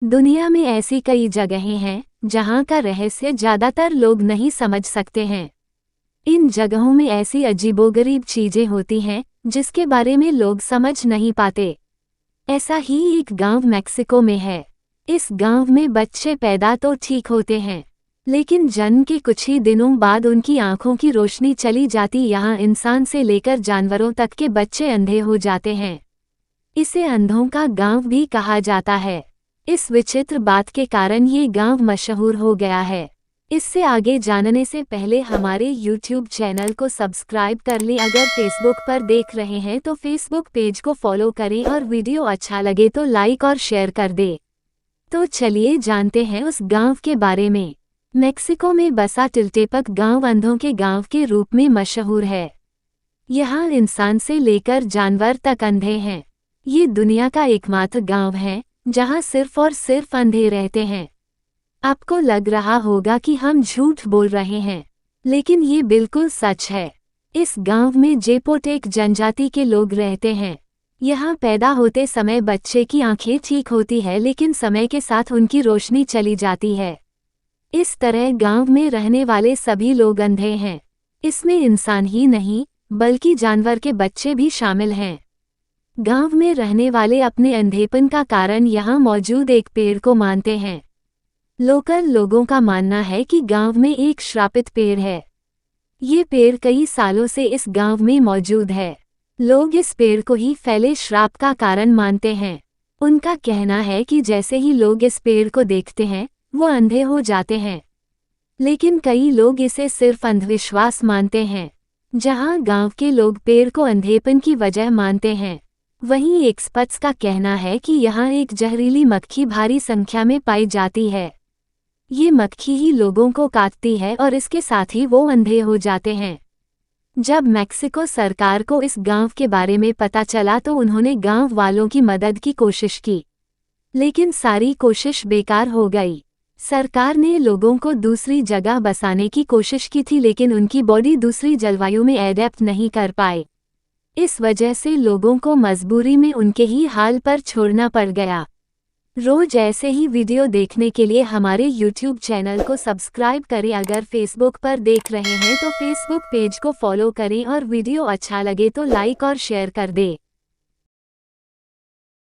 दुनिया में ऐसी कई जगहें हैं जहां का रहस्य ज्यादातर लोग नहीं समझ सकते हैं। इन जगहों में ऐसी अजीबोगरीब चीजें होती हैं जिसके बारे में लोग समझ नहीं पाते। ऐसा ही एक गांव मेक्सिको में है। इस गांव में बच्चे पैदा तो ठीक होते हैं, लेकिन जन्म के कुछ ही दिनों बाद उनकी आंखों की रोशनी चली जाती। यहाँ इंसान से लेकर जानवरों तक के बच्चे अंधे हो जाते हैं। इसे अंधों का गांव भी कहा जाता है। इस विचित्र बात के कारण ये गांव मशहूर हो गया है। इससे आगे जानने से पहले हमारे YouTube चैनल को सब्सक्राइब कर लें। अगर फेसबुक पर देख रहे हैं तो फेसबुक पेज को फॉलो करें और वीडियो अच्छा लगे तो लाइक और शेयर कर दें। तो चलिए जानते हैं उस गांव के बारे में। मेक्सिको में बसा टिल्टेपक गांव अंधों के गांव के रूप में मशहूर है। यहाँ इंसान से लेकर जानवर तक अंधे हैं। ये दुनिया का एकमात्र गांव है जहां सिर्फ और सिर्फ अंधे रहते हैं। आपको लग रहा होगा कि हम झूठ बोल रहे हैं, लेकिन ये बिल्कुल सच है। इस गांव में जेपोटेक जनजाति के लोग रहते हैं। यहाँ पैदा होते समय बच्चे की आंखें ठीक होती है, लेकिन समय के साथ उनकी रोशनी चली जाती है। इस तरह गांव में रहने वाले सभी लोग अंधे हैं। इसमें इंसान ही नहीं बल्कि जानवर के बच्चे भी शामिल हैं। गांव में रहने वाले अपने अंधेपन का कारण यहाँ मौजूद एक पेड़ को मानते हैं। लोकल लोगों का मानना है कि गांव में एक श्रापित पेड़ है। ये पेड़ कई सालों से इस गांव में मौजूद है। लोग इस पेड़ को ही फैले श्राप का कारण मानते हैं। उनका कहना है कि जैसे ही लोग इस पेड़ को देखते हैं वो अंधे हो जाते हैं। लेकिन कई लोग इसे सिर्फ अंधविश्वास मानते हैं। जहां गांव के लोग पेड़ को अंधेपन की वजह मानते हैं, वहीं एक्सपर्ट्स का कहना है कि यहाँ एक जहरीली मक्खी भारी संख्या में पाई जाती है। ये मक्खी ही लोगों को काटती है और इसके साथ ही वो अंधे हो जाते हैं। जब मेक्सिको सरकार को इस गांव के बारे में पता चला तो उन्होंने गांव वालों की मदद की कोशिश की, लेकिन सारी कोशिश बेकार हो गई। सरकार ने लोगों को दूसरी जगह बसाने की कोशिश की थी, लेकिन उनकी बॉडी दूसरी जलवायु में एडेप्ट नहीं कर पाए। इस वजह से लोगों को मजबूरी में उनके ही हाल पर छोड़ना पड़ गया। रोज ऐसे ही वीडियो देखने के लिए हमारे YouTube चैनल को सब्सक्राइब करें। अगर फेसबुक पर देख रहे हैं तो फेसबुक पेज को फॉलो करें और वीडियो अच्छा लगे तो लाइक और शेयर कर दें।